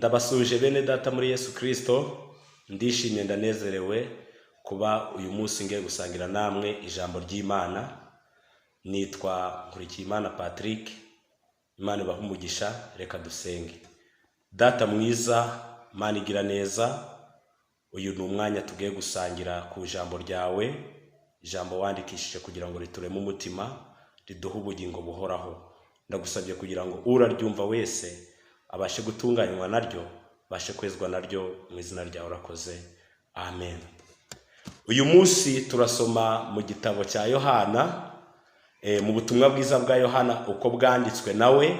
Ndabasuje bene data muri Yesu Kristo, ndishimye ndanezerewe kuba uyu munsi ngiye gusangira namwe ijambo ry'Imana. Nitwa Nkurikiyimana Patrick. Imana ibahe umugisha, reka dusenge. Data mwiza, Imana igira neza, uyu ni umwanya tugiye gusangira ku ijambo ryawe, ijambo wandikishije kugira ngo ritureme umutima, riduhe ubugingo buhoraho. Ndagusabye kugira ngo uraryumva wese abashe gutunganywa naryo, bashe kwezwa naryo, mu izina ryawe urakoze. Amen. Uyu munsi turasoma mu gitabo cya Yohana, mu butumwa bwiza bwa Yohana uko bwanditswe nawe.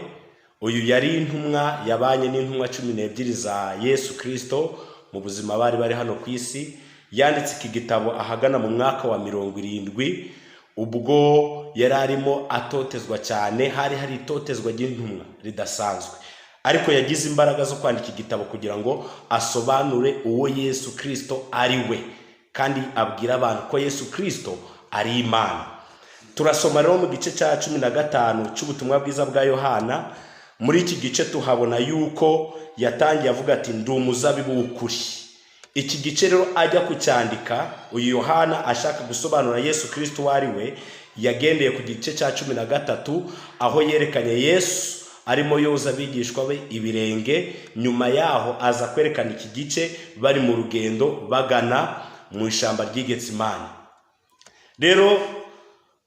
Uyu yari intumwa, yabanye n'intumwa 12 za Yesu Kristo mu buzima bari hano ku isi. Yanditse iki gitabo ahagana mu mwaka wa 70, ubwo yari arimo atotezwa cyane. Hari itotezwa ry'intumwa ridasanzwe, ariko yagize imbaraga zo kwandika igitabo kugira ngo asobanure uwo Yesu Kristo ari we, kandi abwira abantu ko Yesu Kristo ari Imana. Turasoma rero mu gice cya 15 cy'ubutumwa bwiza bwa Yohana. Muri iki gice tuhabona yuko yatangiye avuga ati ndi umuzabibu w'ukuri. Iki gice rero ajya kucyandika, uyu Yohana ashaka gusobanura Yesu Kristo wari we, yagendeye ku gice cya 13 aho yerekanye Yesu arimo yoza abigishwa be ibirenge. Nyuma yaho aza kwerekana iki gice bari mu rugendo bagana mu ishamba ry'Igetsimani. Rero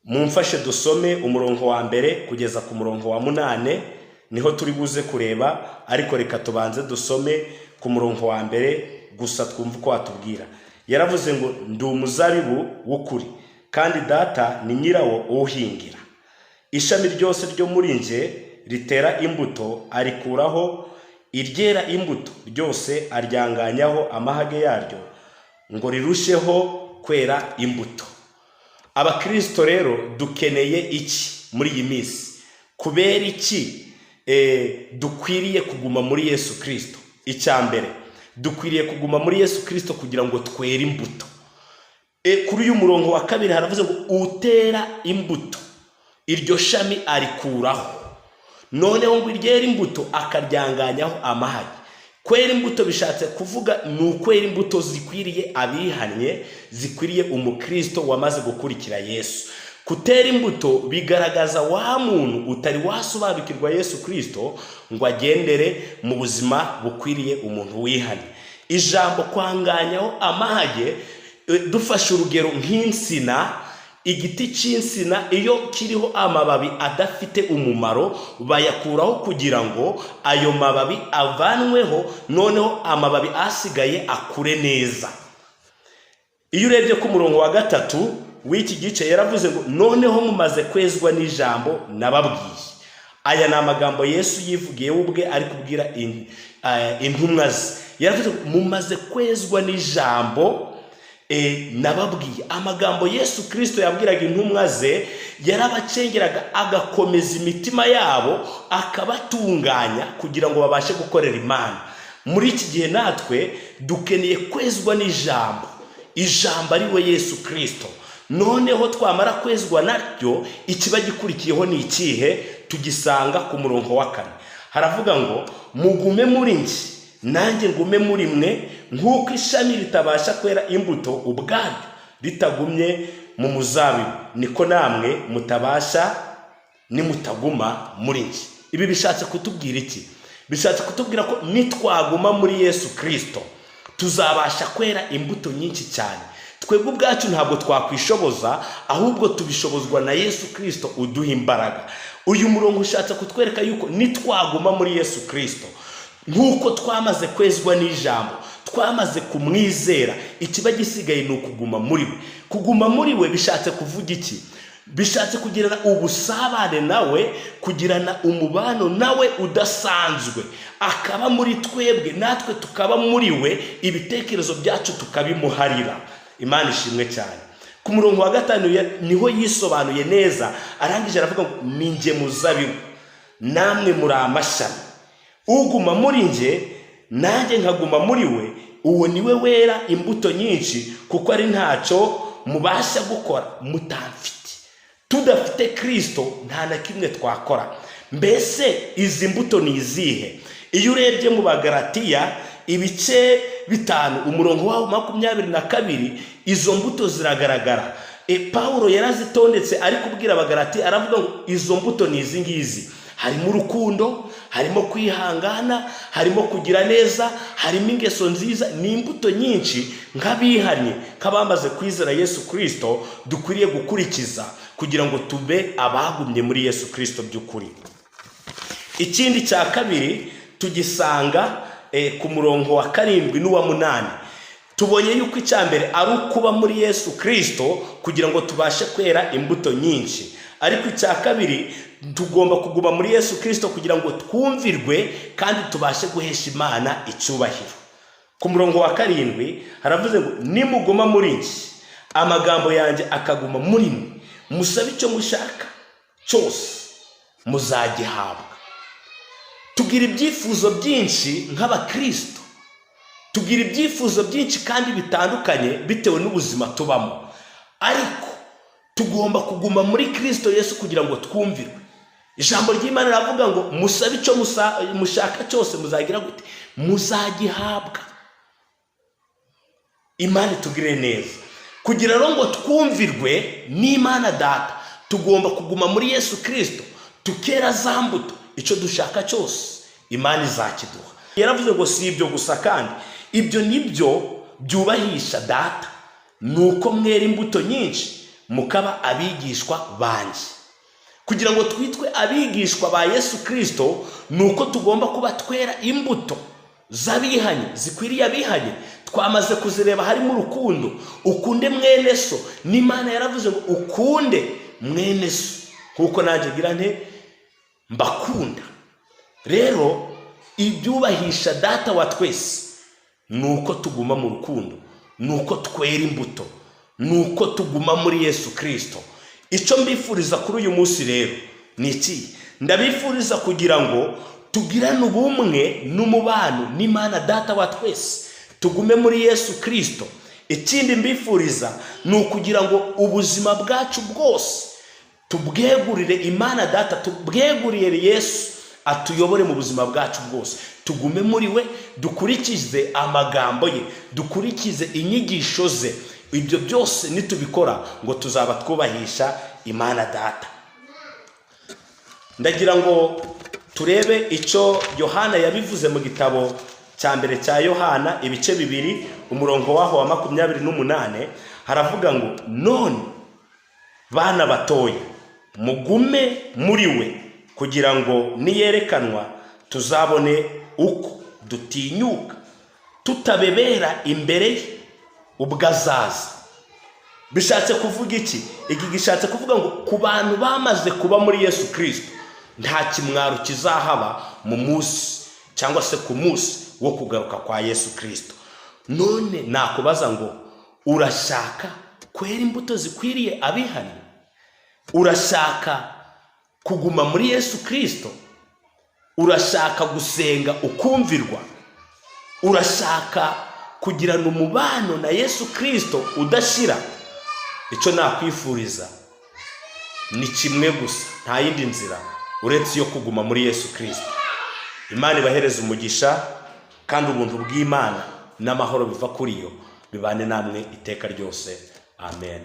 mumfashe dusome umurongo wa mbere kugeza ku murongo wa 8, niho turi buze kureba, ariko reka tubanze dusome ku murongo wa mbere gusa twumva uko atubwira. Yaravuze ngo ndi umuzabibu w'ukuri, kandi data ni nyirawo uwuhingira. Ishami ryose ryo muri nje ritera imbuto arikuraho, iryera imbuto ryose aryanganyaho amahage yaryo, ngo rirusheho kwera imbuto. Abakristo rero dukeneye iki muri iyi minsi? Kubera iki dukwiriye kuguma muri Yesu Kristo? Icyambere, dukwiriye kuguma muri Yesu Kristo kugira ngo twere imbuto. Kuri uyu murongo wa kabiri haravuze ngo utera imbuto iryo shami arikuraho, noneho ngo iryera imbuto akaryanganyaho amahage. Kwera imbuto bishatse kuvuga ni ukwera imbuto zikwiriye abihannye, zikwiriye umukristo wamaze gukurikira Yesu. Kutera imbuto bigaragaza wa muntu utari wasobanukirwa Yesu Kristo ngo agendere mu buzima bukwiriye umuntu wihannye. Ijambo kwanganyaho amahage, dufashe urugero nk'insina. Igiti cy'insina iyo kiriho amababi adafite umumaro, bayakuraho kugira ngo ayo mababi avanweho, noneho amababi asigaye akure neza. Iyo urebye ku murongo wa 3 w'iki gice yaravuze ngo noneho mumaze kwezwa n'ijambo nababwiye. Aya ni amagambo Yesu yivugiye ubwe ari kubwira intumwa ze. Yaravuze ngo mumaze kwezwa n'ijambo nababwiye. Amagambo Yesu Kristo yabwiraga intumwa ze yarabacengeraga, agakomeza imitima yabo, akabatunganya kugira ngo babashe gukorera Imana. Muri iki gihe natwe dukeneye kwezwa n'ijambo, ijambo ari we Yesu Kristo. Noneho twamara kwezwa naryo, ikiba gikurikiyeho ni ikihe? Tugisanga ku murongo wa 4. Haravuga ngo mugume muri nje nanjye ngume muri mwe, nk'uko ishami ritabasha kwera imbuto ubwaryo ritagumye mu muzabibu, niko namwe mutabasha nimutaguma muri nje. Ibi bishatse kutubwira iki? Bishatse kutubwira ko nitwaguma muri Yesu Kristo tuzabasha kwera imbuto nyinshi cyane. Twebwe ubwacu ntabwo twakwishoboza, ahubwo tubishobozwa na Yesu Kristo uduha imbaraga. Uyu murongo ushatse kutwereka yuko nitwaguma muri Yesu Kristo, nk'uko twamaze kwezwa n'ijambo, twamaze kumwizera, ikiba gisigaye ni ukuguma muri we. Kuguma muri we bishatse kuvuga iki? Bishatse kugirana ubusabane nawe, kugirana umubano nawe udasanzwe. Akaba muri twebwe, natwe tukaba muri we, ibitekerezo byacu tukabimuharira. Imana ishimwe cyane. Ku murongo wa 5 niho yisobanuye neza, arangije aravuga ngo ninjye muzabibu, namwe muri amashami. Uguma muri nje nanjye nkaguma muri we, uwo niwe wera imbuto nyinshi, kuko ari ntacyo mubasha gukora mutamfite. Tudafite Kristo nta na kimwe twakora. Mbese izi mbuto ni izihe? iyo urebye mu Bagalatiya ibice 5 umurongo wa 22 izo mbuto ziragaragara. Paulo yarazitondetse ari kubwira Abagalatiya, aravuga ngo izo mbuto ni izi ngizi: harimo urukundo, harimo kwihangana, harimo kugira neza, harimo ingeso nziza. Ni imbuto nyinshi nk'abihanye, nk'abamaze kwizera Yesu Kristo dukwiriye gukurikiza kugira ngo tube abagumye muri Yesu Kristo by'ukuri. Ikindi cya kabiri tugisanga ku murongo wa 7 n'uwa 8. Tubonye yuko icyambere ari ukuba muri Yesu Kristo kugira ngo tubashe kwera imbuto nyinshi, ariko icya kabiri tugomba kuguma muri Yesu Kristo kugira ngo twumvirwe kandi tubashe guhesha Imana icyubahiro. Ku murongo wa 7 haravuze ngo nimuguma muri njye, amagambo yanjye akaguma muri mwe, musabe icyo mushaka cyose muzagihabwa. Tugira ibyifuzo byinshi nk'Abakristo, tugira ibyifuzo byinshi kandi bitandukanye bitewe n'ubuzima tubamo, ariko tugomba kuguma muri Kristo Yesu kugira ngo twumvirwe. Ijambo ry'Imana riravuga ngo musabe icyo mushaka cyose muzagira gute? Muzagihabwa. Imana itugire neza. Kugira ngo twumvirwe n'Imana Data, tugomba kuguma muri Yesu Kristo, tukera za mbuto. Icyo dushaka cyose Imana izakiduha. Yaravuze ngo si ibyo gusa kandi ibyo nibyo byubahisha Data, nuko mwera imbuto nyinshi mukaba abigishwa banjye. Kugira ngo twitwe abigishwa ba Yesu Kristo, nuko tugomba kuba twera imbuto z'abihanye, zikwiriye abihanye. Twamaze kuzireba harimo urukundo, ukunde mwene so. N'Imana yaravuze ngo ukunde mwene so kuko nanjye ngira nte mbakunda. Rero ibyubahisha Data wa twese nuko tuguma mu rukundo, nuko twera imbuto, nuko tuguma muri Yesu Kristo. Icyo mbifuriza kuri uyu munsi rero ni iki? Ndabifuriza kugira ngo tugirane ubumwe n'umubano n'Imana Data wa twese, tugume muri Yesu Kristo. Ikindi mbifuriza ni ukugira ngo ubuzima bwacu bwose tubwegurire Imana Data, tubwegurire Yesu atuyobore mu buzima bwacu bwose. Tugume muri we, dukurikize amagambo ye, dukurikize inyigisho ze. Ibyo byose nitubikora ngo tuzaba twubahisha Imana Data. Ndagira ngo turebe icyo Yohana yabivuze mu gitabo cya mbere cya Yohana ibice 2 umurongo waho wa 28. Haravuga ngo none bana batoya mugume muri we kugira ngo niyerekanwa tuzabone uko dutinyuka tutabebera imbere ye ubwo azaza. Bishatse kuvuga iki? Iki gishatse kuvuga ngo ku bantu bamaze kuba muri Yesu Kristo nta kimwaro kizahaba mu munsi cyangwa se ku munsi wo kugaruka kwa Yesu Kristo. None nakubaza ngo urashaka kwera imbuto zikwiriye abihanye? Urashaka kuguma muri Yesu Kristo? Urashaka gusenga ukumvirwa? Urashaka kugirana umubano na Yesu Kristo udashira? Icyo nakwifuriza ni kimwe gusa, nta yindi nzira uretse yo kuguma muri Yesu Kristo. Imana ibahereze umugisha kandi ubuntu bw'Imana n'amahoro biva kuri yo bibane namwe iteka ryose. Amen.